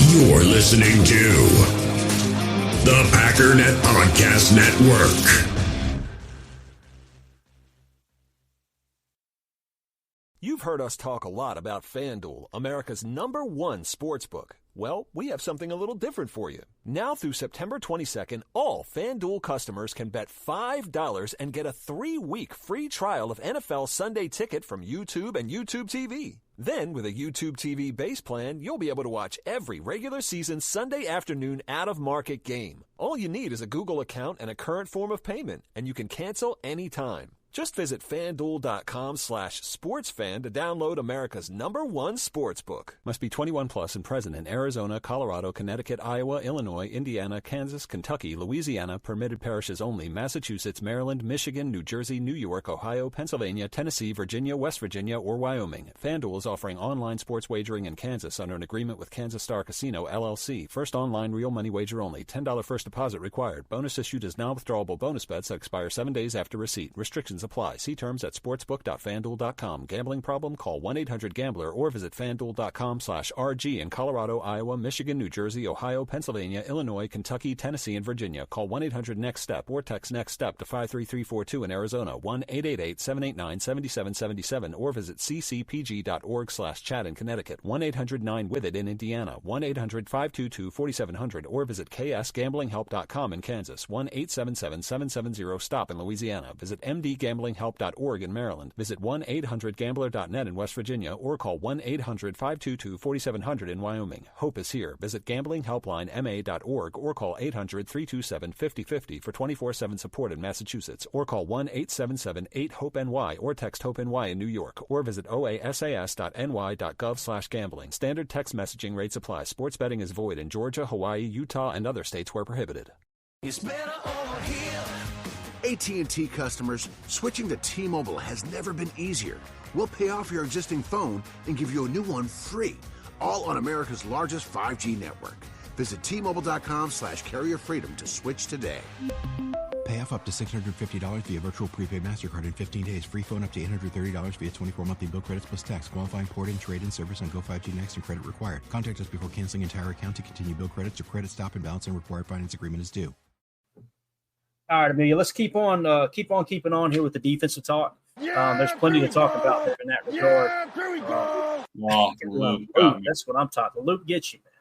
You're listening to the Packernet Podcast Network. You've heard us talk a lot about FanDuel, America's #1 sportsbook. Well, we have something a little different for you. Now through September 22nd, all FanDuel customers can bet $5 and get a 3-week free trial of NFL Sunday Ticket from YouTube and YouTube TV. Then, with a YouTube TV base plan, you'll be able to watch every regular season Sunday afternoon out-of-market game. All you need is a Google account and a current form of payment, and you can cancel anytime. Just visit FanDuel.com/sportsfan to download America's #1 sportsbook. Must be 21 plus and present in Arizona, Colorado, Connecticut, Iowa, Illinois, Indiana, Kansas, Kentucky, Louisiana, permitted parishes only, Massachusetts, Maryland, Michigan, New Jersey, New York, Ohio, Pennsylvania, Tennessee, Virginia, West Virginia, or Wyoming. FanDuel is offering online sports wagering in Kansas under an agreement with Kansas Star Casino, LLC. First online real money wager only. $10 first deposit required. Bonus issued as non-withdrawable bonus bets that expire 7 days after receipt. Restrictions apply. See terms at sportsbook.fanduel.com. Gambling problem? Call 1-800-GAMBLER or visit fanduel.com/RG in Colorado, Iowa, Michigan, New Jersey, Ohio, Pennsylvania, Illinois, Kentucky, Tennessee, and Virginia. Call 1-800-NEXT-STEP or text NEXT-STEP to 53342 in Arizona, 1-888-789-7777, or visit ccpg.org/chat in Connecticut, 1-800-9-WITH-IT in Indiana, 1-800-522-4700, or visit ksgamblinghelp.com in Kansas, 1-877-770-STOP in Louisiana. Visit mdgamblinghelp.org in Maryland. Visit 1-800-GAMBLER.net in West Virginia or call 1-800-522-4700 in Wyoming. Hope is here. Visit gamblinghelplinema.org or call 800-327-5050 for 24/7 support in Massachusetts or call 1-877-8-HOPE-NY or text HOPE-NY in New York or visit oasas.ny.gov/gambling. Standard text messaging rates apply. Sports betting is void in Georgia, Hawaii, Utah, and other states where prohibited. It's better over here. AT&T customers, switching to T-Mobile has never been easier. We'll pay off your existing phone and give you a new one free, all on America's largest 5G network. Visit T-Mobile.com/carrier freedom to switch today. Pay off up to $650 via virtual prepaid MasterCard in 15 days. Free phone up to $830 via 24 monthly bill credits plus tax. Qualifying port-in, trade-in service on Go 5G Next and credit required. Contact us before canceling entire account to continue bill credits or credit stop and balance and required finance agreement is due. All right, Amelia, let's keep on keeping on here with the defensive talk. There's plenty to talk about in that regard. That's what I'm talking. The loop gets you, man.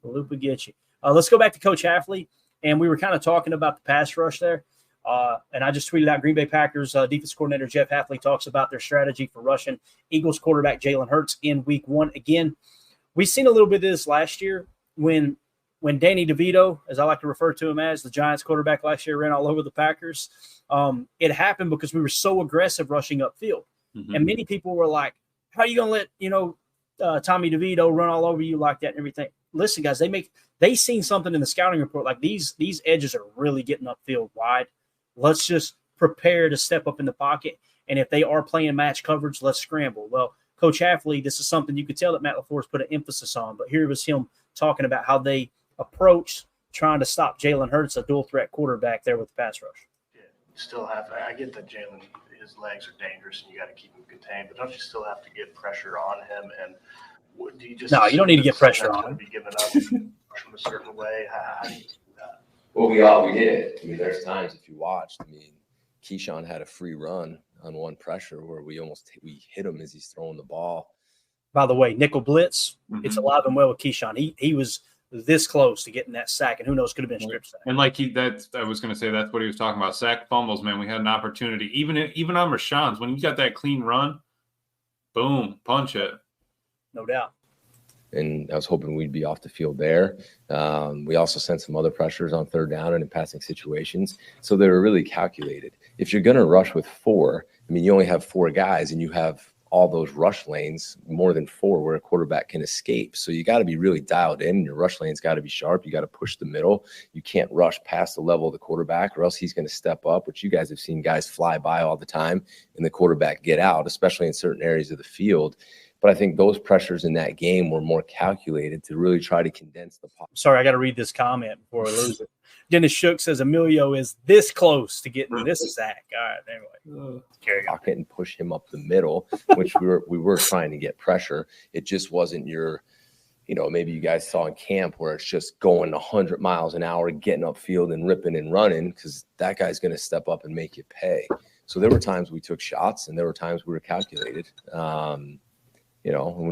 The loop will get you. Let's go back to Coach Hafley, and we were kind of talking about the pass rush there. And I just tweeted out Green Bay Packers defense coordinator Jeff Hafley talks about their strategy for rushing Eagles quarterback Jalen Hurts in Week 1. Again, we've seen a little bit of this last year when Danny DeVito, as I like to refer to him as, the Giants quarterback last year, ran all over the Packers. It happened because we were so aggressive rushing upfield. Mm-hmm. And many people were like, how are you going to let, Tommy DeVito run all over you like that and everything? Listen, guys, they seen something in the scouting report. Like these edges are really getting upfield wide. Let's just prepare to step up in the pocket. And if they are playing match coverage, let's scramble. Well, Coach Hafley, this is something you could tell that Matt LaFleur has put an emphasis on. But here was him talking about how they approach trying to stop Jalen Hurts, a dual threat quarterback there with the pass rush. Yeah, you still have – I get that Jalen, his legs are dangerous and you got to keep him contained, but don't you still have to get pressure on him? And do you just – No, you don't need to get pressure on him. Be given up from a certain way? How do you do that? Well, we did. I mean, there's times if you watched, Keyshawn had a free run on one pressure where we hit him as he's throwing the ball. By the way, nickel blitz, it's alive and well with Keyshawn. He was this close to getting that sack, and who knows, could have been strip sack. And I was going to say that's what he was talking about. Sack fumbles, man. We had an opportunity, even on Rashawn's, when you got that clean run, boom, punch it. No doubt. And I was hoping we'd be off the field there. We also sent some other pressures on third down and in passing situations. So they were really calculated. If you're going to rush with 4, you only have 4 guys and you have all those rush lanes, more than 4, where a quarterback can escape. So you got to be really dialed in. Your rush lane's got to be sharp. You got to push the middle. You can't rush past the level of the quarterback or else he's going to step up, which you guys have seen guys fly by all the time and the quarterback get out, especially in certain areas of the field. But I think those pressures in that game were more calculated to really try to condense the pop. Sorry, I got to read this comment before I lose it. Dennis Shook says Emilio is this close to getting this sack. All right, anyway. Carry on. Pocket and push him up the middle, which we were trying to get pressure. It just wasn't your maybe you guys saw in camp where it's just going 100 miles an hour, getting upfield and ripping and running, because that guy's going to step up and make you pay. So there were times we took shots, and there were times we were calculated. When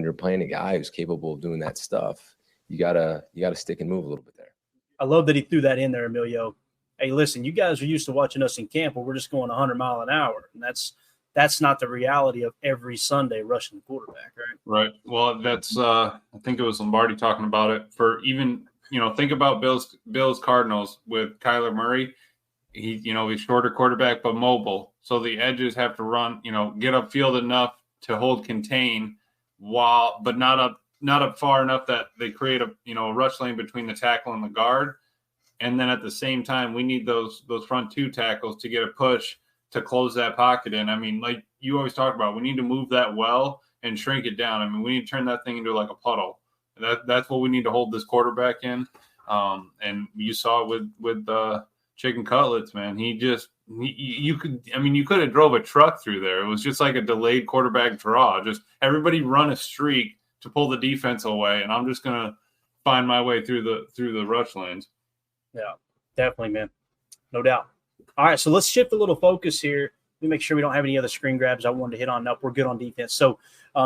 you're playing a guy who's capable of doing that stuff, you gotta stick and move a little bit there. I love that he threw that in there, Emilio. Hey, listen, you guys are used to watching us in camp where we're just going 100 mile an hour, and that's not the reality of every Sunday rushing the quarterback, right? Right. Well, that's I think it was Lombardi talking about it. For even, think about Bills Cardinals with Kyler Murray. He's shorter quarterback but mobile, so the edges have to run, get upfield enough to hold contain, but not up far enough that they create a rush lane between the tackle and the guard. And then at the same time, we need those front two tackles to get a push to close that pocket in. I mean, like you always talk about, we need to move that well and shrink it down. I mean, we need to turn that thing into like a puddle. That's what we need to hold this quarterback in. And you saw with chicken cutlets, man. You could have drove a truck through there. It was just like a delayed quarterback draw. Just everybody run a streak to pull the defense away, and I'm just gonna find my way through the rush lanes. Yeah, definitely, man. No doubt. All right, so let's shift a little focus here. Let me make sure we don't have any other screen grabs I wanted to hit on. Nope, we're good on defense. So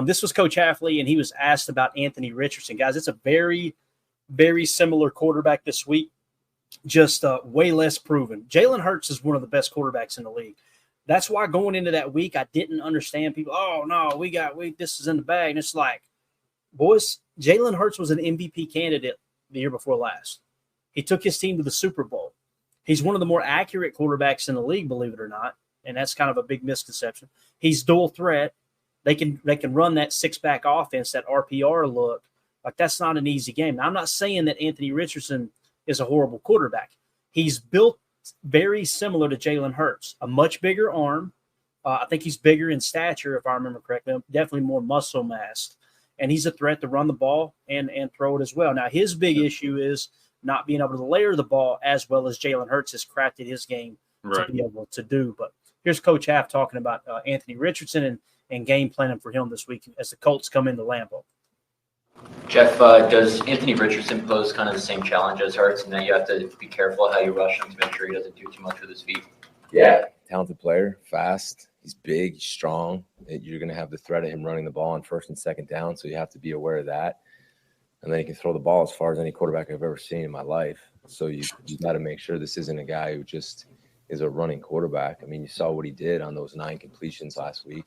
this was Coach Hafley, and he was asked about Anthony Richardson. Guys, it's a very, very similar quarterback this week, just way less proven. Jalen Hurts is one of the best quarterbacks in the league. That's why going into that week, I didn't understand people. Oh, no, this is in the bag. And it's like, boys, Jalen Hurts was an MVP candidate the year before last. He took his team to the Super Bowl. He's one of the more accurate quarterbacks in the league, believe it or not, and that's kind of a big misconception. He's dual threat. They can run that six-back offense, that RPR look. Like, that's not an easy game. Now, I'm not saying that Anthony Richardson is a horrible quarterback. He's built very similar to Jalen Hurts, a much bigger arm. I think he's bigger in stature, if I remember correctly, definitely more muscle mass. And he's a threat to run the ball and throw it as well. Now, his big issue is not being able to layer the ball as well as Jalen Hurts has crafted his game to be able to do. But here's Coach Haff talking about Anthony Richardson and game planning for him this week as the Colts come into Lambeau. Jeff, does Anthony Richardson pose kind of the same challenge as Hurts, and then you have to be careful how you rush him to make sure he doesn't do too much with his feet? Yeah, talented player, fast. He's big, he's strong. You're going to have the threat of him running the ball on first and second down, so you have to be aware of that. And then he can throw the ball as far as any quarterback I've ever seen in my life. So you got to make sure this isn't a guy who just is a running quarterback. I mean, you saw what he did on those 9 completions last week.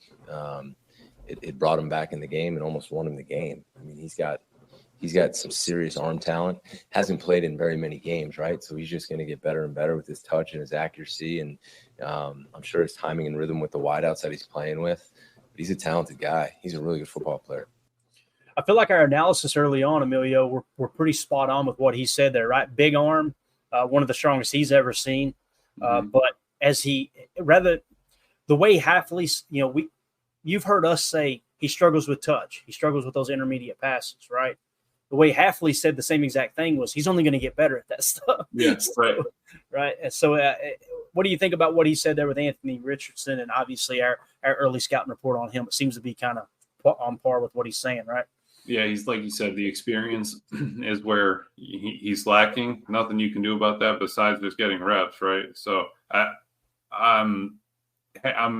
It brought him back in the game and almost won him the game. I mean, he's got some serious arm talent. Hasn't played in very many games, right? So he's just going to get better and better with his touch and his accuracy. And I'm sure his timing and rhythm with the wideouts that he's playing with. But he's a talented guy. He's a really good football player. I feel like our analysis early on, Emilio, we're pretty spot on with what he said there, right? Big arm, one of the strongest he's ever seen. But the way Hafley's, you've heard us say he struggles with touch. He struggles with those intermediate passes, right? The way Hafley said the same exact thing was he's only going to get better at that stuff. Yeah, right. Right. And so what do you think about what he said there with Anthony Richardson and obviously our early scouting report on him? It seems to be kind of on par with what he's saying, right? Yeah, he's like you said, the experience is where he's lacking. Nothing you can do about that besides just getting reps, right? So I'm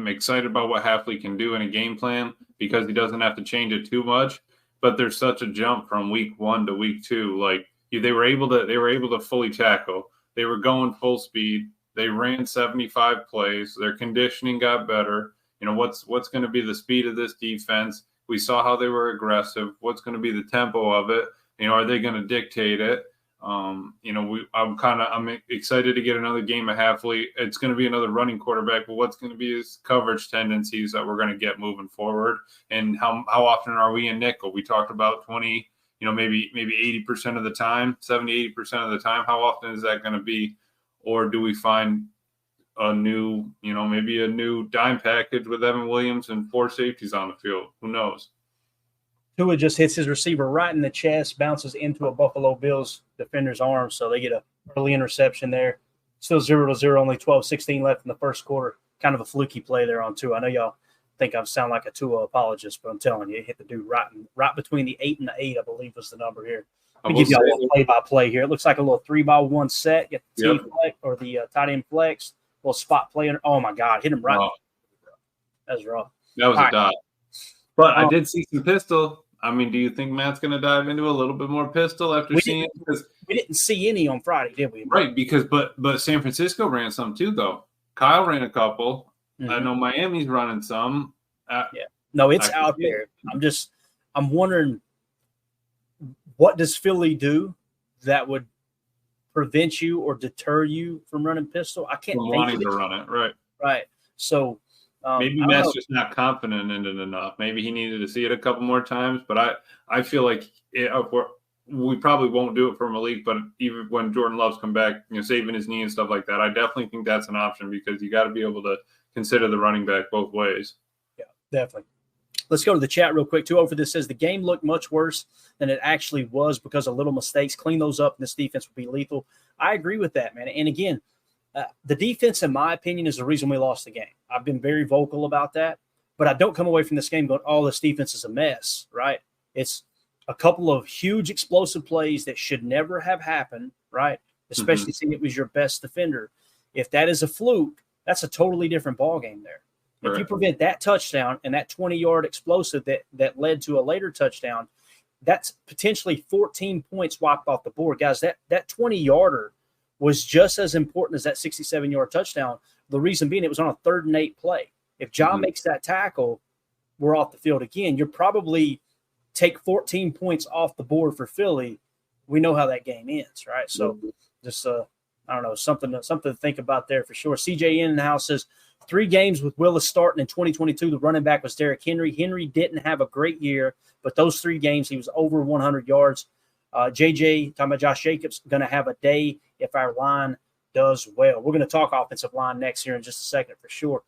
excited about what Hafley can do in a game plan because he doesn't have to change it too much. But there's such a jump from week 1 to week 2. Like they were able to fully tackle. They were going full speed. They ran 75 plays. Their conditioning got better. What's going to be the speed of this defense? We saw how they were aggressive. What's going to be the tempo of it? Are they going to dictate it? I'm excited to get another game of Hafley. It's going to be another running quarterback, but what's going to be his coverage tendencies that we're going to get moving forward? And how often are we in nickel? We talked about 20, maybe 80% of the time, 70, 80% of the time. How often is that going to be? Or do we find a new dime package with Evan Williams and 4 safeties on the field? Who knows? Tua just hits his receiver right in the chest, bounces into a Buffalo Bills defender's arm, so they get an early interception there. Still 0-0, only 12-16 left in the first quarter. Kind of a fluky play there on Tua. I know think I sound like a Tua apologist, but I'm telling you, it hit the dude right between the 8 and the 8, I believe was the number here. Let me give you a little play-by-play here. It looks like a little 3-by-1 set. Get the T-flex or the tight end flex, little spot play. Oh, my God. Hit him right. That was rough. That was a dot. But I did see some pistol. I mean, do you think Matt's going to dive into a little bit more pistol after seeing it? Because we didn't see any on Friday, did we? Right, because but San Francisco ran some too, though. Kyle ran a couple. I know Miami's running some. No, it's out there. I'm wondering, what does Philly do that would prevent you or deter you from running pistol? I can't from wanting to run it, right? Right. So maybe Matt's just not confident in it enough. Maybe he needed to see it a couple more times. But I feel like we probably won't do it for Malik. But even when Jordan Love's come back, saving his knee and stuff like that, I definitely think that's an option because you got to be able to consider the running back both ways. Yeah, definitely. Let's go to the chat real quick. 2-0 for this says the game looked much worse than it actually was because of little mistakes. Clean those up, and this defense will be lethal. I agree with that, man. And again, the defense, in my opinion, is the reason we lost the game. I've been very vocal about that, but I don't come away from this game going, oh, this defense is a mess, right? It's a couple of huge explosive plays that should never have happened, right? Especially seeing it was your best defender. If that is a fluke, that's a totally different ballgame there. If you prevent that touchdown and that 20-yard explosive that led to a later touchdown, that's potentially 14 points wiped off the board. Guys, that 20-yarder was just as important as that 67-yard touchdown. The reason being it was on a 3rd and 8 play. If John makes that tackle, we're off the field again. You're probably take 14 points off the board for Philly. We know how that game ends, right? So just I don't know, something to think about there for sure. CJ in the house says 3 games with Willis starting in 2022. The running back was Derrick Henry. Henry didn't have a great year, but those 3 games he was over 100 yards. JJ, talking about Josh Jacobs, going to have a day if our line does well. We're going to talk offensive line next here in just a second for sure.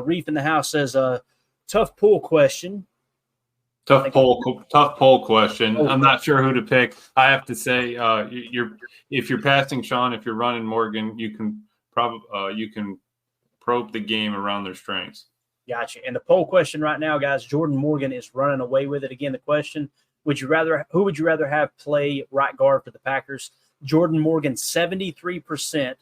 Reef in the house says, tough poll question. Tough poll question. I'm not sure who to pick. I have to say, if you're passing Sean, if you're running Morgan, you can probe the game around their strengths. Gotcha. And the poll question right now, guys, Jordan Morgan is running away with it. Again, the question: who would you rather have play right guard for the Packers? Jordan Morgan, 73%.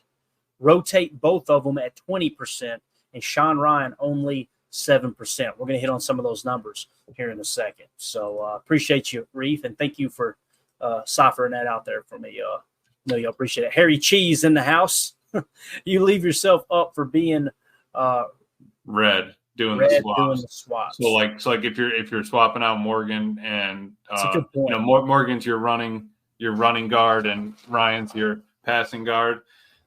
Rotate both of them at 20%, and Sean Ryan only 7%. We're going to hit on some of those numbers here in a second. So appreciate you, Reef, and thank you for ciphering that out there for me. No, you appreciate it. Harry Cheese in the house. You leave yourself up for being red doing the swaps. So like if you're swapping out Morgan and Morgan's your running guard and Ryan's your passing guard,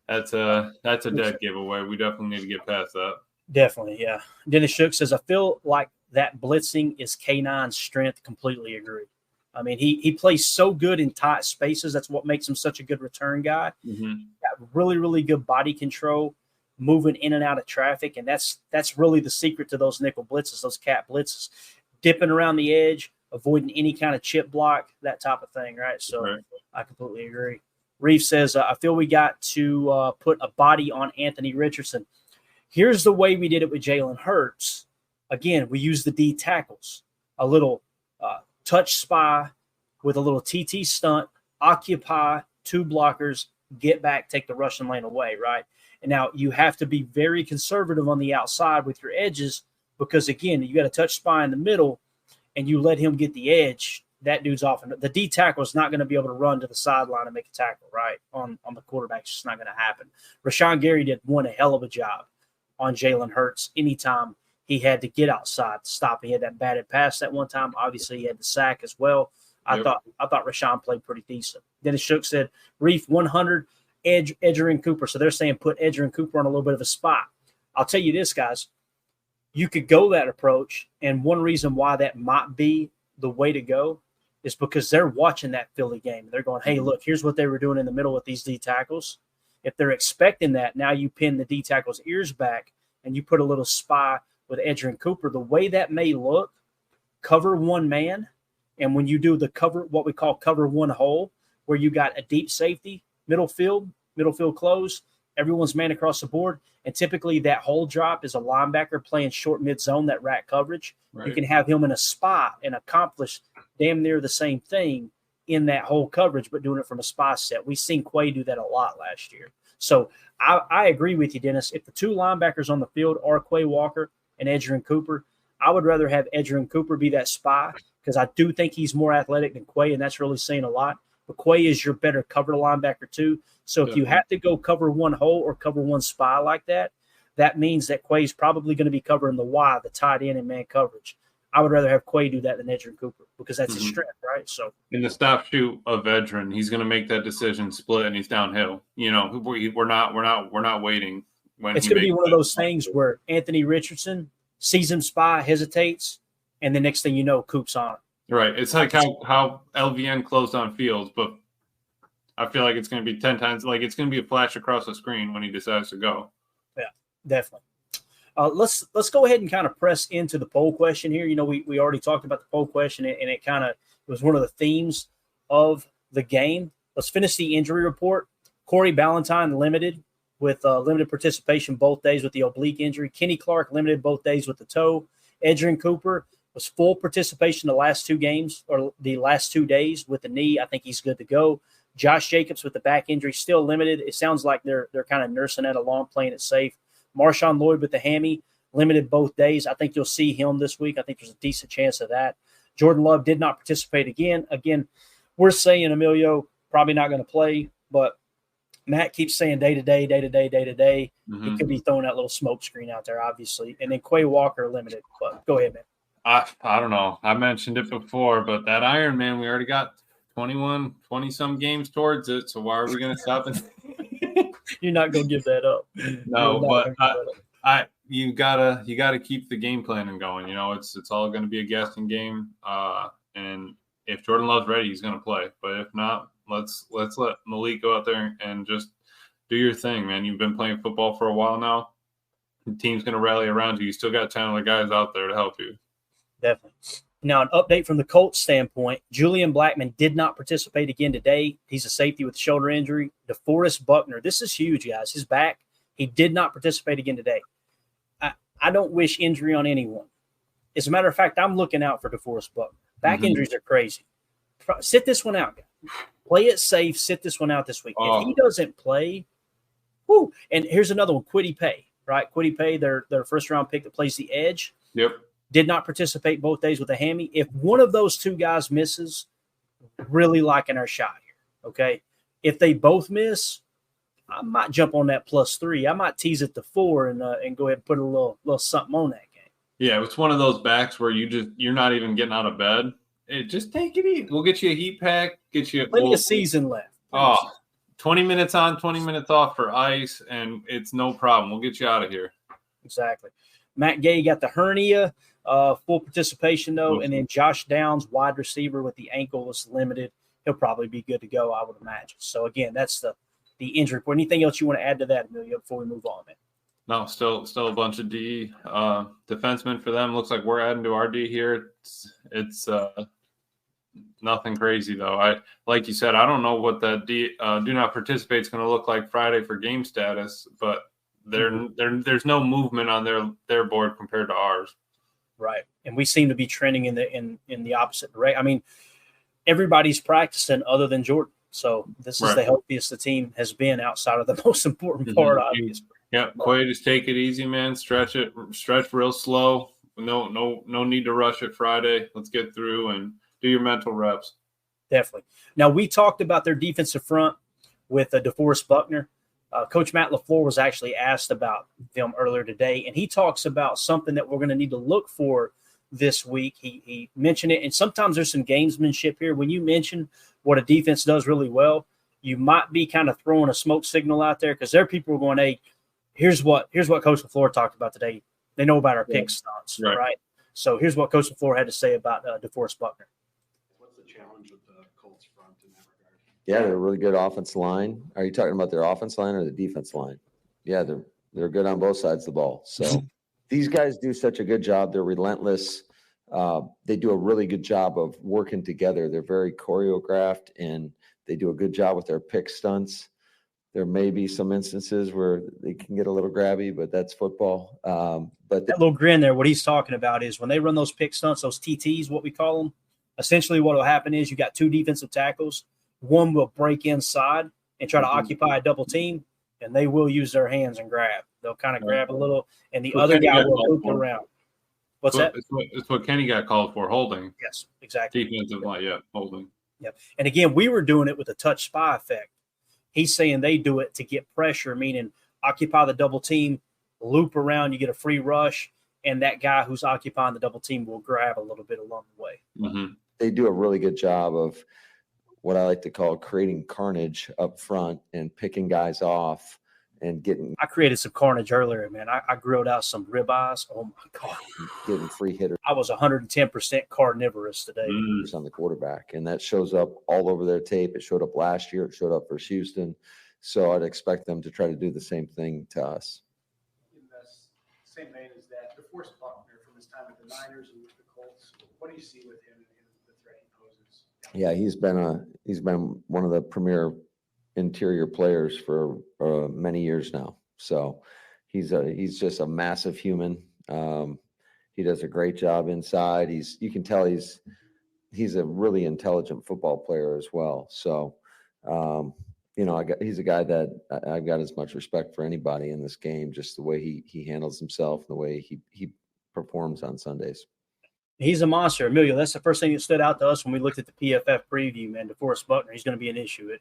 that's a dead giveaway. We definitely need to get past that. Definitely, yeah. Dennis Shook says, I feel like that blitzing is K9's strength. Completely agree. I mean, he plays so good in tight spaces. That's what makes him such a good return guy. Got really, really good body control, moving in and out of traffic, and that's really the secret to those nickel blitzes, those cat blitzes, dipping around the edge, avoiding any kind of chip block, that type of thing, right? So I completely agree. Reef says, I feel we got to put a body on Anthony Richardson. Here's the way we did it with Jalen Hurts. Again, we use the D tackles, a little touch spy with a little TT stunt, occupy 2 blockers, get back, take the rushing lane away, right? And now you have to be very conservative on the outside with your edges because, again, you got a touch spy in the middle and you let him get the edge, that dude's off. And the D tackle is not going to be able to run to the sideline and make a tackle, right, on the quarterback. It's just not going to happen. Rashawn Gary did one hell of a job on Jalen Hurts anytime he had to get outside to stop. He had that batted pass that one time. Obviously, he had the sack as well. I thought Rashawn played pretty decent. Dennis Shook said, Reef 100, Edger and Cooper. So they're saying put Edger and Cooper on a little bit of a spot. I'll tell you this, guys. You could go that approach, and one reason why that might be the way to go is because they're watching that Philly game. They're going, hey, look, here's what they were doing in the middle with these D tackles. If they're expecting that, now you pin the D tackle's ears back and you put a little spy with Edger and Cooper. The way that may look, cover one man, and when you do the cover, what we call cover one hole, where you got a deep safety, middle field close, Everyone's man across the board. And typically that hole drop is a linebacker playing short mid-zone, that rack coverage. Right. You can have him in a spot and accomplish damn near the same thing in that whole coverage, but doing it from a spy set. We've seen Quay do that a lot last year. So I agree with you, Dennis. If the two linebackers on the field are Quay Walker and Edgerrin Cooper, I would rather have Edgerrin Cooper be that spy because I do think he's more athletic than Quay, and that's really saying a lot. But Quay is your better cover linebacker too. So if you have to go cover one hole or cover one spy like that, that means that Quay's probably going to be covering the Y, the tight end and man coverage. I would rather have Quay do that than Edgerrin Cooper because that's his strength, right? So in the stop shoot of Edgerrin, he's going to make that decision, split, and he's downhill. You know, we're not waiting. When it's going to be one of those things where Anthony Richardson sees him spy, hesitates, and the next thing you know, Coop's on it. Right. It's like how LVN closed on Fields, but I feel like it's going to be 10 times. Like it's going to be a flash across the screen when he decides to go. Yeah, definitely. Let's go ahead and kind of press into the poll question here. You know, we already talked about the poll question, and it kind of was one of the themes of the game. Let's finish the injury report. Corey Ballantyne limited with limited participation both days with the oblique injury. Kenny Clark limited both days with the toe. Edgerrin Cooper was full participation the last 2 games or the last 2 days with the knee. I think he's good to go. Josh Jacobs with the back injury still limited. It sounds like they're kind of nursing that along, playing it safe. Marshawn Lloyd with the hammy, limited both days. I think you'll see him this week. I think there's a decent chance of that. Jordan Love did not participate again. Again, we're saying Emilio probably not going to play, but Matt keeps saying day to day. Mm-hmm. He could be throwing that little smoke screen out there, obviously. And then Quay Walker limited. But go ahead, man. I don't know. I mentioned it before, but that Iron Man, we already got 20-some games towards it. So why are we going to stop it? You're not going to give that up. No, but you gotta keep the game planning going. You know, it's all going to be a guessing game. And if Jordan Love's ready, he's going to play. But if not, let's let Malik go out there and just do your thing, man. You've been playing football for a while now. The team's going to rally around you. You still got 10 other guys out there to help you. Definitely. Now, an update from the Colts standpoint, Julian Blackman did not participate again today. He's a safety with a shoulder injury. DeForest Buckner, this is huge, guys. His back, he did not participate again today. I don't wish injury on anyone. As a matter of fact, I'm looking out for DeForest Buckner. Back injuries are crazy. Sit this one out, guys. Play it safe. Sit this one out this week. If he doesn't play, whoo. And here's another one, Kwity Paye, right? Kwity Paye, their first-round pick that plays the edge. Yep. Did not participate both days with a hammy. If one of those 2 guys misses, really liking our shot here, okay? If they both miss, I might jump on that +3. I might tease it to 4 and go ahead and put a little something on that game. Yeah, it's one of those backs where you're not even getting out of bed. Just take it easy. We'll get you a heat pack, get you plenty of season left. 20 minutes on, 20 minutes off for ice, and it's no problem. We'll get you out of here. Exactly. Matt Gay got the hernia, full participation though, and then Josh Downs, wide receiver with the ankle, was limited. He'll probably be good to go, I would imagine. So again, that's the injury report. Anything else you want to add to that, Emilio, before we move on, man? No, still a bunch of D defensemen for them. Looks like we're adding to our D here. It's nothing crazy though. Like you said, I don't know what that do not participate is going to look like Friday for game status, but there's no movement on their board compared to ours. Right, and we seem to be trending in the opposite direction. I mean, everybody's practicing other than Jordan, so this is the healthiest the team has been outside of the most important part, obviously. Yeah, Quay, just take it easy, man. Stretch real slow. No need to rush it Friday. Let's get through and do your mental reps. Definitely. Now, we talked about their defensive front with DeForest Buckner. Coach Matt LaFleur was actually asked about them earlier today, and he talks about something that we're going to need to look for this week. He mentioned it, and sometimes there's some gamesmanship here. When you mention what a defense does really well, you might be kind of throwing a smoke signal out there because there are people who are going, hey, here's what Coach LaFleur talked about today. They know about our pick stunts, right? So here's what Coach LaFleur had to say about DeForest Buckner. What's the challenge with the Colts front in that regard? Yeah, they're a really good offensive line. Are you talking about their offense line or the defense line? Yeah, they're good on both sides of the ball. So these guys do such a good job. They're relentless. They do a really good job of working together. They're very choreographed, and they do a good job with their pick stunts. There may be some instances where they can get a little grabby, but that's football. But that little grin there, what he's talking about is when they run those pick stunts, those TTs, what we call them, essentially what will happen is you got two defensive tackles. One will break inside and try to occupy a double team, and they will use their hands and grab. They'll kind of grab a little, and the other guy will loop around. What's that? It's what Kenny got called for, holding. Yes, exactly. Defensive line, yeah, holding. Yep. And again, we were doing it with a touch spy effect. He's saying they do it to get pressure, meaning occupy the double team, loop around, you get a free rush, and that guy who's occupying the double team will grab a little bit along the way. Mm-hmm. They do a really good job of what I like to call creating carnage up front and picking guys off and getting. I created some carnage earlier, man. I grilled out some ribeyes. Oh, my God. Getting free hitters. I was 110% carnivorous today. On the quarterback, and that shows up all over their tape. It showed up last year. It showed up for Houston. So I'd expect them to try to do the same thing to us. In the same vein as that, DeForest Buckner from his time at the Niners and with the Colts, what do you see with him and the threat he poses? Yeah, he's been one of the premier interior players for many years now. So he's just a massive human. He does a great job inside. You can tell he's a really intelligent football player as well. So, he's a guy that I've got as much respect for anybody in this game, just the way he handles himself, the way he performs on Sundays. He's a monster. Emilio, that's the first thing that stood out to us when we looked at the PFF preview, man. DeForest Buckner, he's going to be an issue.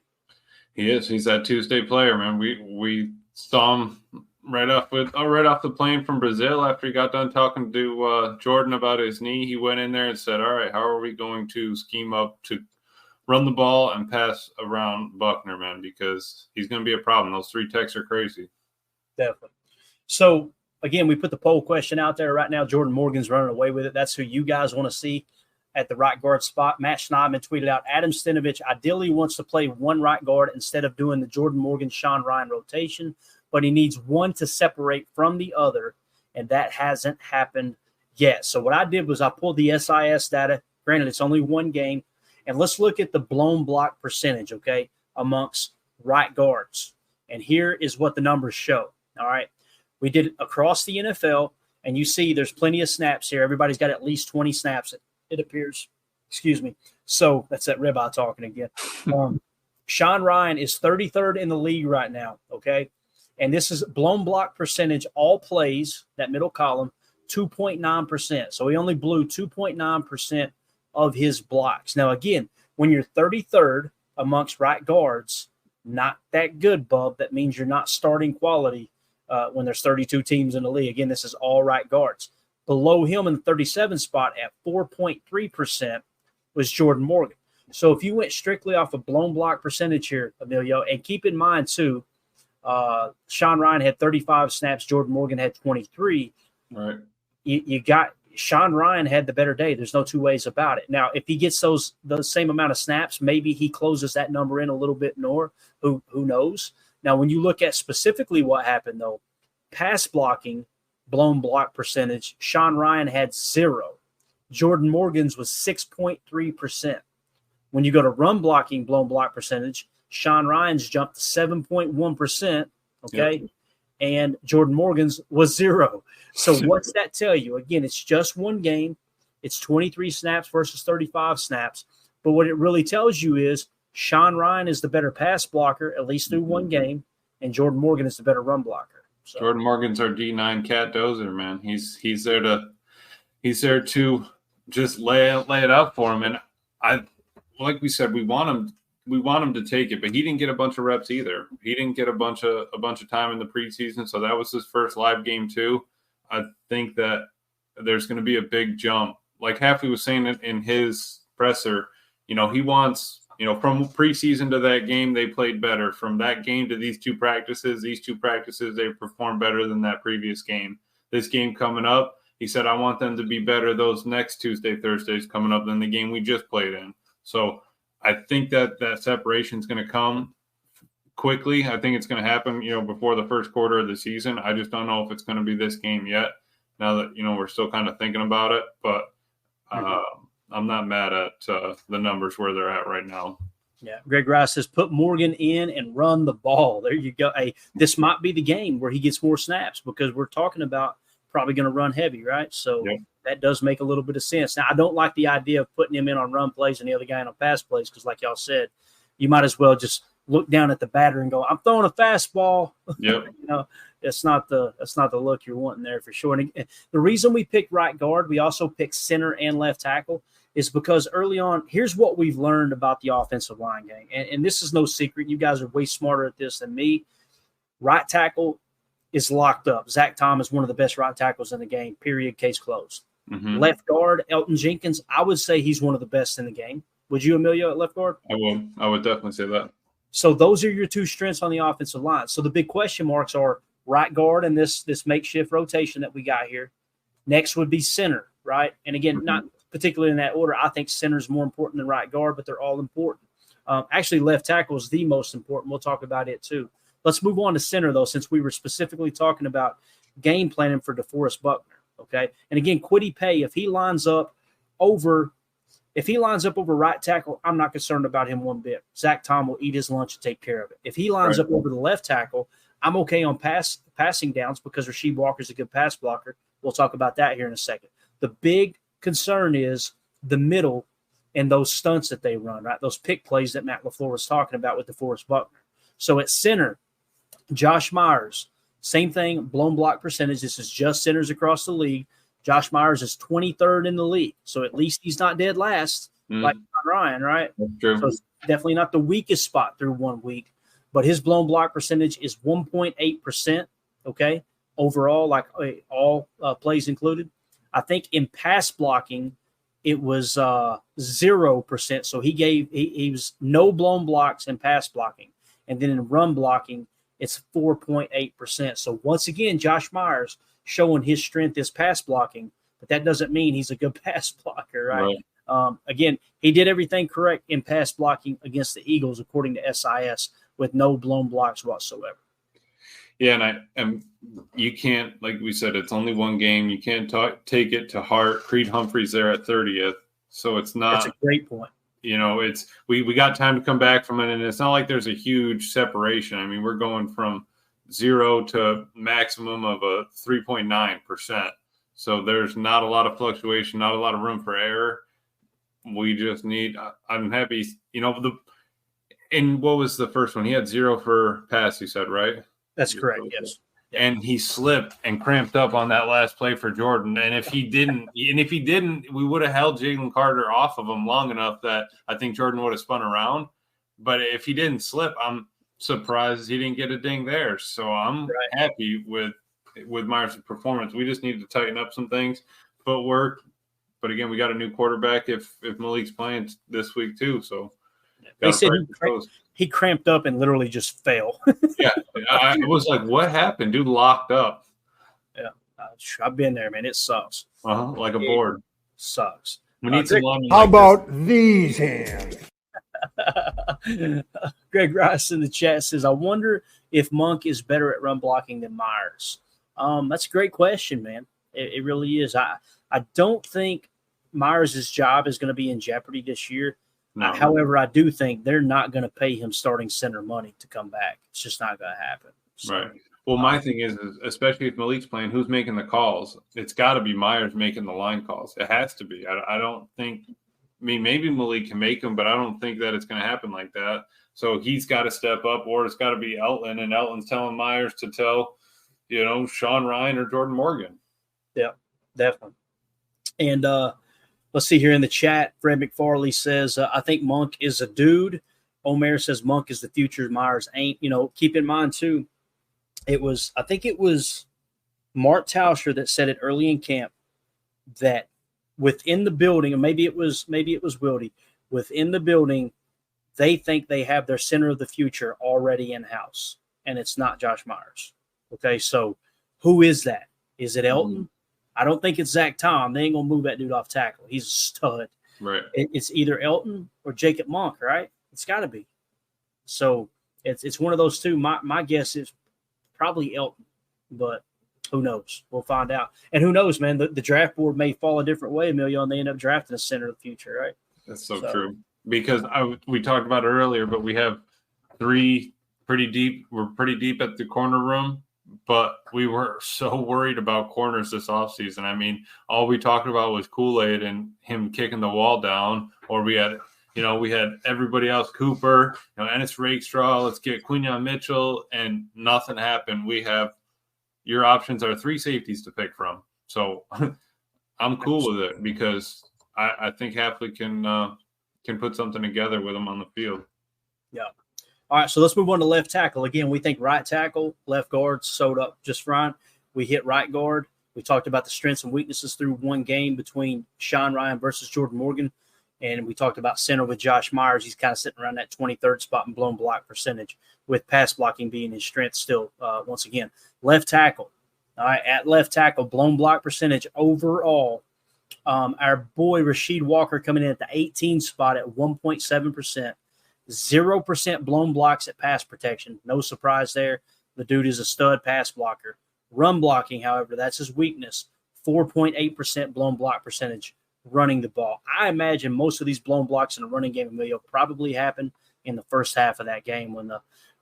He is. He's that Tuesday player, man. We saw him right off the plane from Brazil after he got done talking to Jordan about his knee. He went in there and said, all right, how are we going to scheme up to run the ball and pass around Buckner, man, because he's going to be a problem. Those three techs are crazy. Definitely. So, again, we put the poll question out there right now. Jordan Morgan's running away with it. That's who you guys want to see at the right guard spot. Matt Schneidman tweeted out, Adam Stenovich ideally wants to play one right guard instead of doing the Jordan Morgan, Sean Ryan rotation, but he needs one to separate from the other, and that hasn't happened yet. So what I did was I pulled the SIS data. Granted, it's only one game, and let's look at the blown block percentage, okay, amongst right guards. And here is what the numbers show, all right? We did it across the NFL, and you see there's plenty of snaps here. Everybody's got at least 20 snaps, it appears. Excuse me. So that's that ribeye talking again. Sean Ryan is 33rd in the league right now, okay? And this is blown block percentage, all plays, that middle column, 2.9%. So he only blew 2.9% of his blocks. Now, again, when you're 33rd amongst right guards, not that good, Bub. That means you're not starting quality when there's 32 teams in the league. Again, this is all right guards. Below him in the 37 spot at 4.3% was Jordan Morgan. So if you went strictly off of blown block percentage here, Emilio, and keep in mind, too, Sean Ryan had 35 snaps. Jordan Morgan had 23. Right. You got Sean Ryan had the better day. There's no two ways about it. Now, if he gets the same amount of snaps, maybe he closes that number in a little bit more. Who knows? Now, when you look at specifically what happened, though, pass blocking, blown block percentage, Sean Ryan had 0. Jordan Morgan's was 6.3%. When you go to run blocking, blown block percentage, Sean Ryan's jumped to 7.1%, okay? Yep. And Jordan Morgan's was 0. So what's that tell you? Again, it's just one game. It's 23 snaps versus 35 snaps. But what it really tells you is Sean Ryan is the better pass blocker, at least through one game, and Jordan Morgan is the better run blocker. So. Jordan Morgan's our D9 cat dozer, man. He's there to just lay it up for him. And like we said, we want him to take it, but he didn't get a bunch of reps either. He didn't get a bunch of time in the preseason, so that was his first live game too. I think that there's going to be a big jump. Like Hafley was saying in his presser, he wants, from preseason to that game, they played better. From that game to these two practices, they performed better than that previous game. This game coming up, he said, I want them to be better those next Tuesday, Thursdays coming up than the game we just played in. So I think that separation is going to come quickly. I think it's going to happen, before the first quarter of the season. I just don't know if it's going to be this game yet. Now that, we're still kind of thinking about it, but I'm not mad at the numbers where they're at right now. Yeah, Greg Rice says put Morgan in and run the ball. There you go. Hey, this might be the game where he gets more snaps because we're talking about probably going to run heavy, right? So that does make a little bit of sense. Now, I don't like the idea of putting him in on run plays and the other guy in on pass plays because, like y'all said, you might as well just look down at the batter and go, "I'm throwing a fastball." Yep. That's not the look you're wanting there for sure. And the reason we picked right guard, we also picked center and left tackle, is because early on, here's what we've learned about the offensive line game. And this is no secret. You guys are way smarter at this than me. Right tackle is locked up. Zach Tom is one of the best right tackles in the game, period, case closed. Mm-hmm. Left guard, Elton Jenkins, I would say he's one of the best in the game. Would you, Emilio, at left guard? I would definitely say that. So those are your two strengths on the offensive line. So the big question marks are right guard and this makeshift rotation that we got here. Next would be center, right? And again, not particularly in that order. I think center is more important than right guard, but they're all important. Actually, left tackle is the most important. We'll talk about it too. Let's move on to center, though, since we were specifically talking about game planning for DeForest Buckner, okay? And again, Kwity Paye, if he lines up over right tackle, I'm not concerned about him one bit. Zach Tom will eat his lunch and take care of it. If he lines up over the left tackle, I'm okay on passing downs because Rasheed Walker's a good pass blocker. We'll talk about that here in a second. The big concern is the middle and those stunts that they run, right? Those pick plays that Matt LaFleur was talking about with DeForest Buckner. So at center, Josh Myers, same thing, blown block percentage. This is just centers across the league. Josh Myers is 23rd in the league. So at least he's not dead last like Ryan, right? That's true. So it's definitely not the weakest spot through 1 week. But his blown block percentage is 1.8%, okay, overall, like all plays included. I think in pass blocking, it was 0%. So he was no blown blocks in pass blocking. And then in run blocking, it's 4.8%. So once again, Josh Myers showing his strength is pass blocking, but that doesn't mean he's a good pass blocker, right? Again, he did everything correct in pass blocking against the Eagles, according to SIS, with no blown blocks whatsoever. Yeah, and you can't, like we said, it's only one game. You can't take it to heart. Creed Humphrey's there at 30th, so it's not. That's a great point. It's we got time to come back from it, and it's not like there's a huge separation. I mean, we're going from 0 to maximum of a 3.9%. So there's not a lot of fluctuation, not a lot of room for error. We just need. I'm happy. And what was the first one? He had 0 for pass. You said, right? That's correct. Yes. And he slipped and cramped up on that last play for Jordan. And if he didn't, we would have held Jalen Carter off of him long enough that I think Jordan would have spun around. But if he didn't slip, I'm surprised he didn't get a ding there. So I'm happy with Myers' performance. We just need to tighten up some things, footwork. But again, we got a new quarterback if Malik's playing this week too. So they said he cramped up and literally just fell. Yeah, I was like, what happened? Dude locked up. Yeah, I've been there, man. It sucks. Like a board. Sucks. We need some linemen. How about these hands? Greg Rice in the chat says, I wonder if Monk is better at run blocking than Myers. That's a great question, man. It really is. I don't think Myers' job is going to be in jeopardy this year. No. However, I do think they're not going to pay him starting center money to come back. It's just not going to happen. So, right. Well, my thing is, especially if Malik's playing, who's making the calls? It's got to be Myers making the line calls. It has to be. I don't think – maybe Malik can make them, but I don't think that it's going to happen like that. So he's got to step up, or it's got to be Elton, and Elton's telling Myers to tell, Sean Ryan or Jordan Morgan. Yeah, definitely. And let's see here in the chat. Fred McFarley says, I think Monk is a dude. Omer says Monk is the future. Myers ain't. Keep in mind, too, I think it was Mark Tauscher that said it early in camp that within the building, or maybe it was Wildy, within the building, they think they have their center of the future already in-house, and it's not Josh Myers. Okay, so who is that? Is it Elton? I don't think it's Zach Tom. They ain't going to move that dude off tackle. He's a stud. Right. It's either Elton or Jacob Monk, right? It's got to be. So it's one of those two. My guess is probably Elton, but who knows? We'll find out. And who knows, man, the draft board may fall a different way, Emilio, and they end up drafting a center of the future, right? That's so true. because we talked about it earlier, but we have three pretty deep. We're pretty deep at the corner room, but we were so worried about corners this offseason. I mean, all we talked about was Kool-Aid and him kicking the wall down, or we had everybody else, Cooper, Ennis Rakestraw, let's get Quinyon Mitchell, and nothing happened. We have your options are 3 safeties to pick from. So I'm cool with it because I think Hafley can put something together with him on the field. Yeah. All right, so let's move on to left tackle. Again, we think right tackle, left guard sewed up just fine. We hit right guard. We talked about the strengths and weaknesses through one game between Sean Ryan versus Jordan Morgan. And we talked about center with Josh Myers. He's kind of sitting around that 23rd spot in blown block percentage, with pass blocking being his strength still. Once again, left tackle. All right, at left tackle, blown block percentage overall. Our boy Rasheed Walker coming in at the 18 spot at 1.7%. 0% blown blocks at pass protection. No surprise there. The dude is a stud pass blocker. Run blocking, however, that's his weakness. 4.8% blown block percentage running the ball. I imagine most of these blown blocks in the running game, Emilio, probably happened in the first half of that game when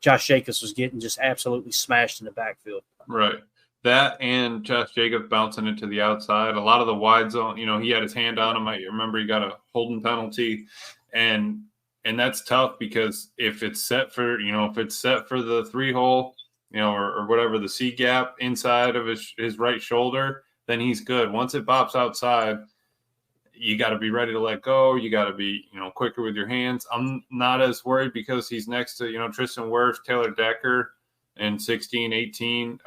Josh Jacobs was getting just absolutely smashed in the backfield. Right. That and Josh Jacobs bouncing it to the outside. A lot of the wide zone, he had his hand on him. I remember he got a holding penalty. And that's tough because if it's set for, the 3-hole, or whatever, the C gap inside of his right shoulder, then he's good. Once it pops outside, you got to be ready to let go. You got to be, quicker with your hands. I'm not as worried because he's next to, Tristan Wirfs, Taylor Decker in 16, 18,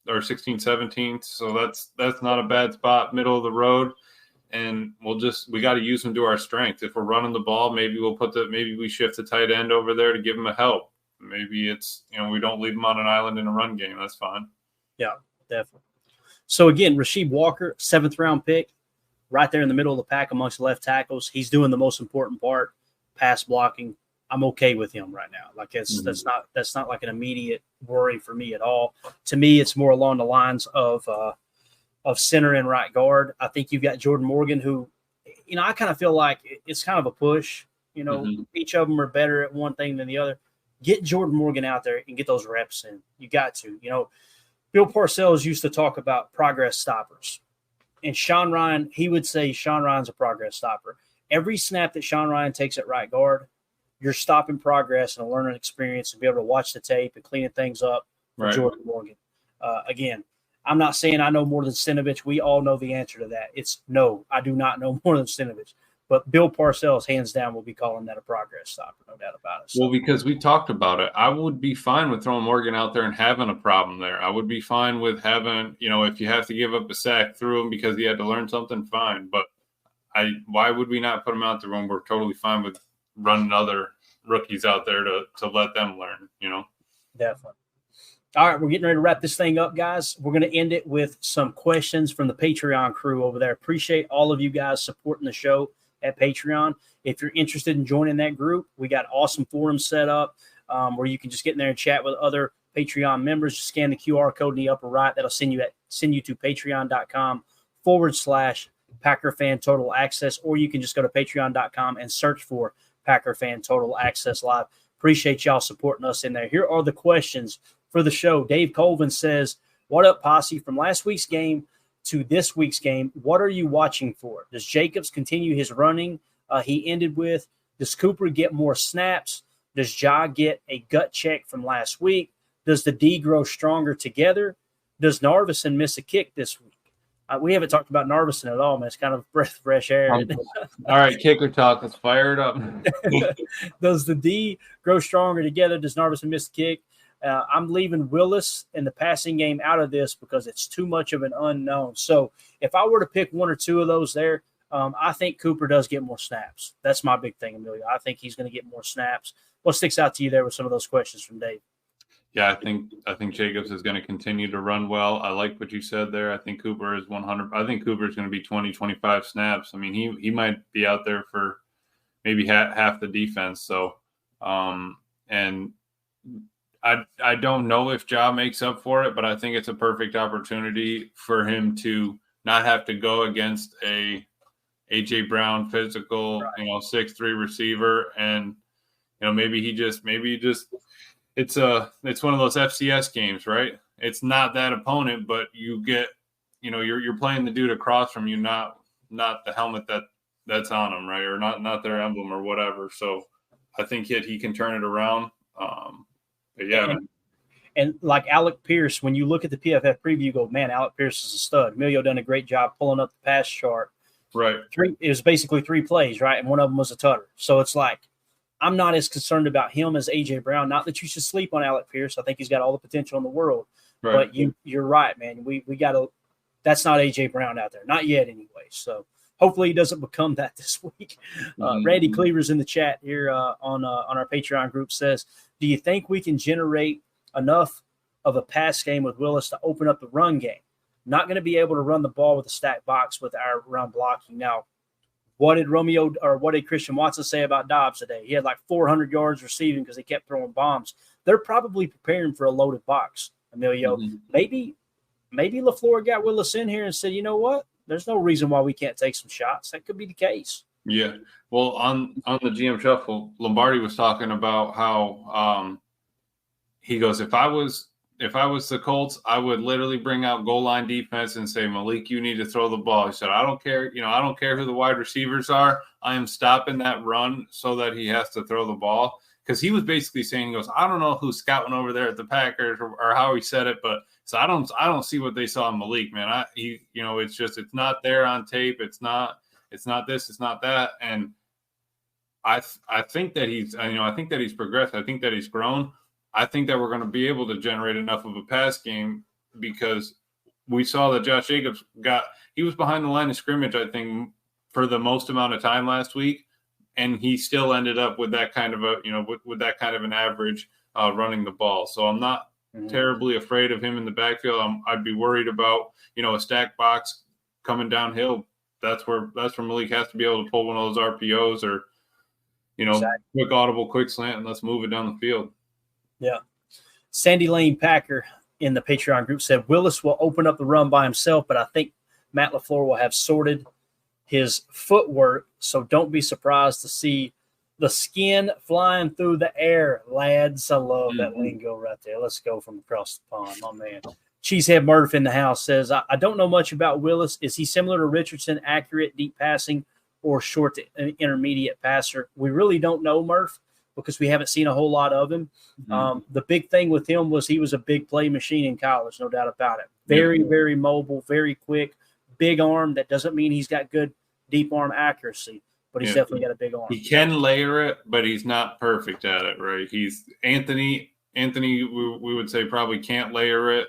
or 16, 17. So that's not a bad spot, middle of the road. And we got to use him to our strength. If we're running the ball, maybe we shift the tight end over there to give him a help. Maybe it's, we don't leave him on an island in a run game. That's fine. Yeah, definitely. So again, Rasheed Walker, 7th round pick, right there in the middle of the pack amongst left tackles. He's doing the most important part, pass blocking. I'm okay with him right now. Like that's not like an immediate worry for me at all. To me, it's more along the lines of center and right guard. I think you've got Jordan Morgan, who, I kind of feel like it's kind of a push. Each of them are better at one thing than the other. Get Jordan Morgan out there and get those reps in. You got to. Bill Parcells used to talk about progress stoppers. And Sean Ryan, he would say Sean Ryan's a progress stopper. Every snap that Sean Ryan takes at right guard, you're stopping progress and a learning experience and be able to watch the tape and cleaning things up for Right. Jordan Morgan. Again, I'm not saying I know more than Stenavich. We all know the answer to that. It's no, I do not know more than Stenavich. But Bill Parcells, hands down, will be calling that a progress stopper, no doubt about it. So, Well, because we talked about it, I would be fine with throwing Morgan out there and having a problem there. I would be fine with having, if you have to give up a sack through him because he had to learn something, fine. But why would we not put him out there when we're totally fine with running other rookies out there to let them learn, Definitely. All right, we're getting ready to wrap this thing up, guys. We're going to end it with some questions from the Patreon crew over there. Appreciate all of you guys supporting the show at Patreon. If you're interested in joining that group, we got awesome forums set up where you can just get in there and chat with other Patreon members. Just scan the QR code in the upper right. That'll send you to patreon.com/Packer Fan Total Access, or you can just go to patreon.com and search for Packer Fan Total Access Live. Appreciate y'all supporting us in there. Here are the questions for the show. Dave Colvin says, "What up, Posse? From last week's game to this week's game, what are you watching for? Does Jacobs continue his running he ended with? Does Cooper get more snaps? Does Ja get a gut check from last week? Does the D grow stronger together? Does Narveson miss a kick this week?" We haven't talked about Narveson at all, man. It's kind of breath of fresh air. All right, kicker talk. Let's fire it up. Does the D grow stronger together? Does Narveson miss the kick? I'm leaving Willis and the passing game out of this because it's too much of an unknown. So if I were to pick one or two of those there, I think Cooper does get more snaps. That's my big thing, Emilio. I think he's going to get more snaps. What sticks out to you there with some of those questions from Dave? Yeah, I think Jacobs is going to continue to run well. I like what you said there. I think Cooper is 100. I think Cooper is going to be 20, 25 snaps. I mean, he might be out there for maybe half the defense. So, and I don't know if Ja makes up for it, but I think it's a perfect opportunity for him to not have to go against a AJ Brown, physical, Right. 6'3" receiver, and maybe he just it's one of those FCS games, right? It's not that opponent, but you get you're playing the dude across from you, not the helmet that's on him, right? Or not their emblem or whatever. So I think he can turn it around. But yeah, and like Alec Pierce, when you look at the PFF preview, you go, man, Alec Pierce is a stud. Emilio done a great job pulling up the pass chart. Right. It was basically 3 plays, right? And one of them was a tutter. So it's like, I'm not as concerned about him as AJ Brown. Not that you should sleep on Alec Pierce. I think he's got all the potential in the world. Right. But you're right, man. We got to – that's not AJ Brown out there. Not yet anyway. So hopefully he doesn't become that this week. Randy Cleaver's in the chat here on our Patreon group says, do you think we can generate enough of a pass game with Willis to open up the run game? Not going to be able to run the ball with a stacked box with our run blocking. Now, what did Christian Watson say about Dobbs today? He had like 400 yards receiving because he kept throwing bombs. They're probably preparing for a loaded box, Emilio. Maybe LaFleur got Willis in here and said, you know what? There's no reason why we can't take some shots. That could be the case. Yeah. Well, on the GM Shuffle, Lombardi was talking about how he goes, if I was the Colts, I would literally bring out goal line defense and say, Malik, you need to throw the ball. He said, I don't care. I don't care who the wide receivers are. I am stopping that run so that he has to throw the ball. Because he was basically saying, he goes, I don't know who's scouting over there at the Packers or how he said it, but so I don't see what they saw in Malik, man. It's not there on tape. It's not this, it's not that. And I think that he's progressed. I think that he's grown. I think that we're going to be able to generate enough of a pass game because we saw that Josh Jacobs he was behind the line of scrimmage, I think, for the most amount of time last week. And he still ended up with that kind of with that kind of an average running the ball. So I'm not terribly afraid of him in the backfield. I'd be worried about, a stack box coming downhill. That's where Malik has to be able to pull one of those RPOs or, Exactly. quick audible, quick slant, and let's move it down the field. Yeah. Sandy Lane Packer in the Patreon group said Willis will open up the run by himself, but I think Matt LaFleur will have sorted his footwork, so don't be surprised to see the skin flying through the air, lads. I love that lingo right there. Let's go from across the pond, my man. Cheesehead Murph in the house says, I don't know much about Willis. Is he similar to Richardson, accurate, deep passing, or short to intermediate passer? We really don't know, Murph, because we haven't seen a whole lot of him. The big thing with him was he was a big play machine in college, no doubt about it. Very, very mobile, very quick, big arm. That doesn't mean he's got good deep arm accuracy, but he's definitely got a big arm. He can layer it, but he's not perfect at it, right? He's Anthony, we would say probably can't layer it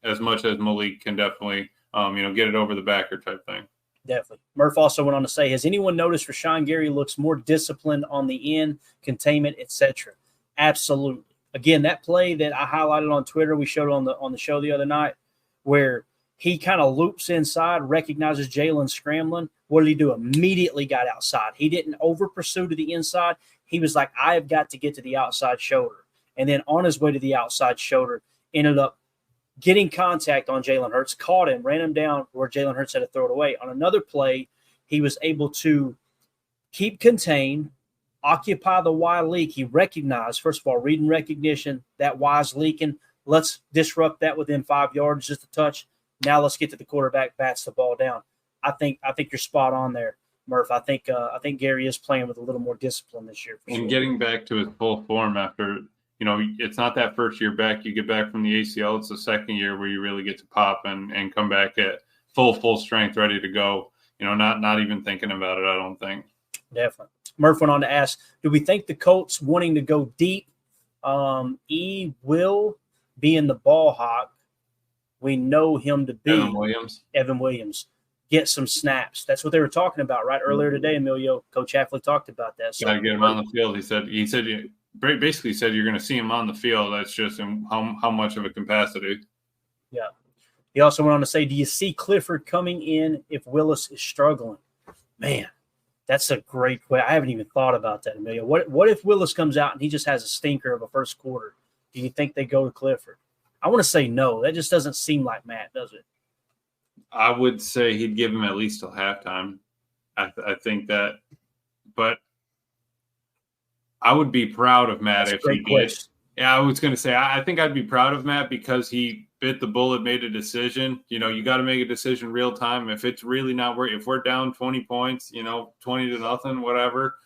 as much as Malik can definitely, get it over the backer type thing. Definitely. Murph also went on to say, has anyone noticed Rashawn Gary looks more disciplined on the end, containment, etc.? Absolutely. Again, that play that I highlighted on Twitter, we showed on the show the other night, where he kind of loops inside, recognizes Jalen scrambling. What did he do? Immediately got outside. He didn't over pursue to the inside. He was like, I have got to get to the outside shoulder. And then on his way to the outside shoulder, ended up getting contact on Jalen Hurts, caught him, ran him down where Jalen Hurts had to throw it away. On another play, he was able to keep contained, occupy the Y leak. He recognized, first of all, reading recognition, that Y's leaking. Let's disrupt that within 5 yards, just a touch. Now let's get to the quarterback, bats the ball down. I think you're spot on there, Murph. I think Gary is playing with a little more discipline this year. And getting back to his full form after, it's not that first year back. You get back from the ACL. It's the second year where you really get to pop and come back at full strength, ready to go. Not even thinking about it, I don't think. Definitely. Murph went on to ask, do we think the Colts wanting to go deep, will be in the ball hawk? We know him to be Evan Williams. Get some snaps. That's what they were talking about right earlier today, Emilio. Coach Hafley talked about that. So, got to get him on the field. He said basically said you're going to see him on the field. That's just how much of a capacity. Yeah. He also went on to say, do you see Clifford coming in if Willis is struggling? Man, that's a great question. I haven't even thought about that, Emilio. What if Willis comes out and he just has a stinker of a first quarter? Do you think they go to Clifford? I want to say no. That just doesn't seem like Matt, does it? I would say he'd give him at least till halftime. I think that, but I would be proud of Matt if he did. Yeah, I was going to say, I think I'd be proud of Matt because he bit the bullet, made a decision. You know, you got to make a decision real time. If it's really not working, if we're down 20 points, 20-0, whatever.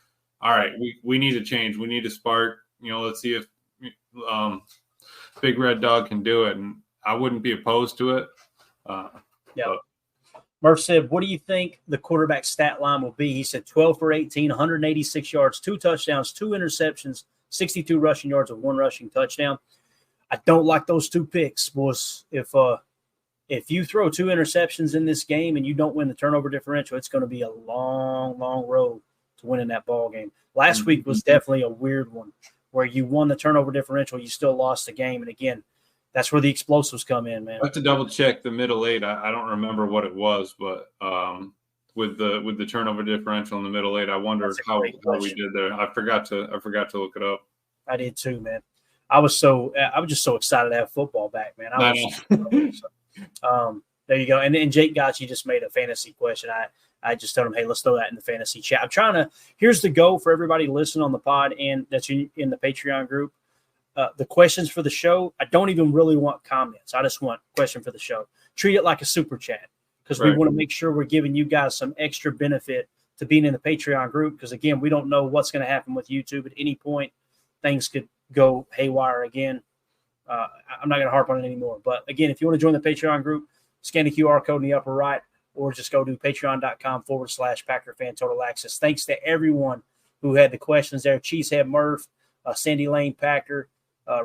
All right, we need a change. We need a spark. Let's see if Big Red Dog can do it. And I wouldn't be opposed to it. Yeah. Murph said, what do you think the quarterback stat line will be? He said 12 for 18, 186 yards, 2 touchdowns, 2 interceptions, 62 rushing yards with 1 rushing touchdown. I don't like those 2 picks, boys. If you throw 2 interceptions in this game and you don't win the turnover differential, it's going to be a long, long road to winning that ball game. Last week was definitely a weird one where you won the turnover differential, you still lost the game. And again, that's where the explosives come in, man. I have to double check the middle 8. I don't remember what it was, but with the turnover differential in the middle 8, I wondered how we did there. I forgot to look it up. I did too, man. I was just so excited to have football back, man. There you go. And Jake Gotchi just made a fantasy question. I just told him, hey, let's throw that in the fantasy chat. I'm trying to – here's the goal for everybody listening on the pod and that's in the Patreon group. The questions for the show, I don't even really want comments. I just want question for the show. Treat it like a super chat because we want to make sure we're giving you guys some extra benefit to being in the Patreon group because, again, we don't know what's going to happen with YouTube at any point. Things could go haywire again. I'm not going to harp on it anymore. But, again, if you want to join the Patreon group, scan the QR code in the upper right or just go to patreon.com/Packer Fan Total Access. Thanks to everyone who had the questions there. Cheesehead Murph, Sandy Lane Packer,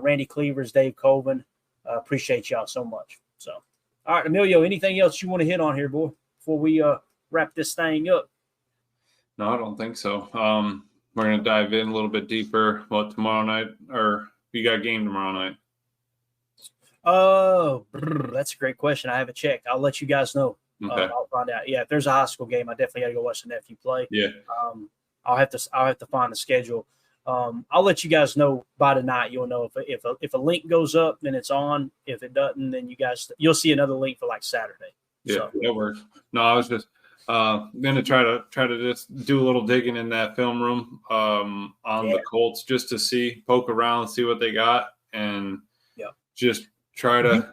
Randy Cleavers, Dave Colvin. Appreciate y'all so much. So, all right, Emilio, anything else you want to hit on here, boy, before we wrap this thing up? No, I don't think so. We're going to dive in a little bit deeper. What, tomorrow night? Or you got a game tomorrow night? Oh, that's a great question. I haven't checked. I'll let you guys know. Okay. I'll find out. Yeah, if there's a high school game, I definitely got to go watch the nephew play. Yeah. I'll have to find the schedule. I'll let you guys know by tonight. You'll know if a link goes up, then it's on. If it doesn't, then you'll see another link for like Saturday. Yeah, so. That works. No, I was just gonna try to just do a little digging in that film room on the Colts just to poke around, see what they got, and just try to.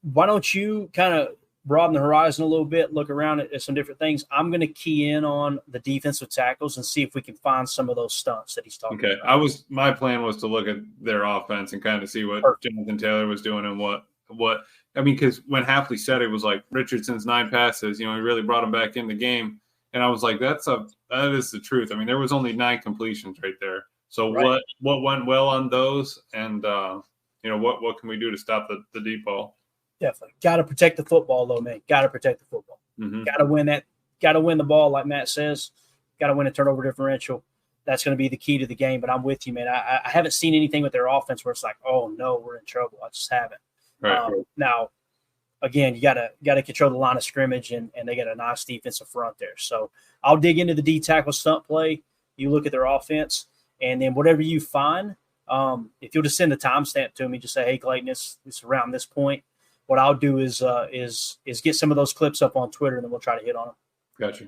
Why don't you kind of broaden the horizon a little bit, look around at some different things. I'm going to key in on the defensive tackles and see if we can find some of those stunts that he's talking about. Okay. My plan was to look at their offense and kind of see what Jonathan Taylor was doing and what I mean, because when Hafley said it was like Richardson's 9 passes, he really brought him back in the game. And I was like, that is the truth. I mean, there was only 9 completions right there. So what went well on those and, what can we do to stop the deep ball? Definitely. Got to protect the football, though, man. Got to protect the football. Mm-hmm. Got to win that. Got to win the ball, like Matt says. Got to win a turnover differential. That's going to be the key to the game. But I'm with you, man. I haven't seen anything with their offense where it's like, oh, no, we're in trouble. I just haven't. Right. Now, again, you got to control the line of scrimmage, and they got a nice defensive front there. So I'll dig into the D-tackle stunt play. You look at their offense, and then whatever you find, if you'll just send the timestamp to me, just say, hey, Clayton, it's around this point. What I'll do is get some of those clips up on Twitter, and then we'll try to hit on them. Gotcha.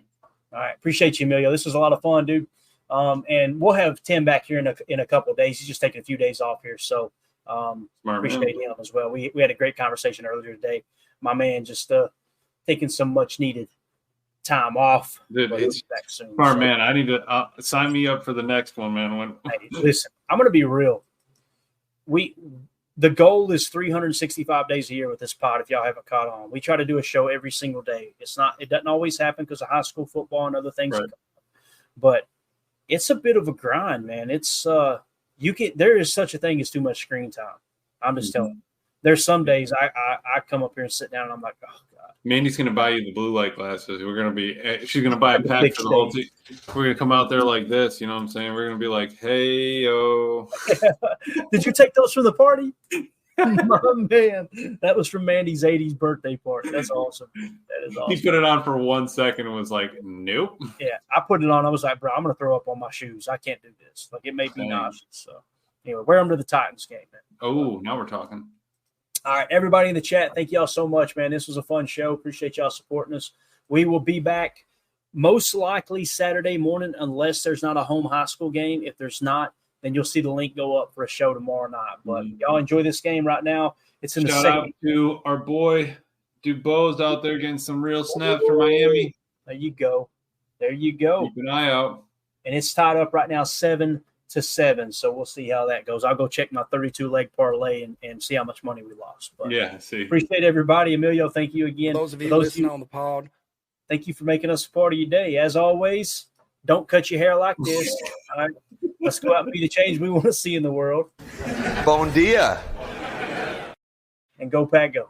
All right. Appreciate you, Emilio. This was a lot of fun, dude. And we'll have Tim back here in a couple of days. He's just taking a few days off here. So appreciate him as well. We had a great conversation earlier today. My man just taking some much needed time off. Dude, it's back soon. Smart man. I need to sign me up for the next one, man. Hey, listen, I'm going to be real. The goal is 365 days a year with this pod. If y'all haven't caught on, we try to do a show every single day. It doesn't always happen because of high school football and other things, right. But it's a bit of a grind, man. It's there is such a thing as too much screen time. I'm just telling you. There's some days I come up here and sit down and I'm like, oh God. Mandy's gonna buy you the blue light glasses. She's gonna buy a pack for the whole team. We're gonna come out there like this, you know what I'm saying? We're gonna be like, hey yo. Did you take those from the party? My man, that was from Mandy's 80s birthday party. That's awesome. That is awesome. He put it on for 1 second and was like, nope. Yeah, I put it on. I was like, bro, I'm gonna throw up on my shoes. I can't do this. Like it made me nauseous. So anyway, wear them to the Titans game, man. Oh, now we're talking. All right, everybody in the chat, thank y'all so much, man. This was a fun show. Appreciate y'all supporting us. We will be back most likely Saturday morning, unless there's not a home high school game. If there's not, then you'll see the link go up for a show tomorrow night. But y'all enjoy this game right now. It's in the Shout second. out to our boy Dubose out there getting some real snaps for Miami. There you go. There you go. Keep an eye out. And it's tied up right now 7-7. So we'll see how that goes. I'll go check my 32-leg parlay and see how much money we lost. But yeah, see. Appreciate everybody. Emilio, thank you again. Those of you listening on the pod, thank you for making us a part of your day. As always, don't cut your hair like this. All right, let's go out and be the change we want to see in the world. Bon dia. And go Pack Go.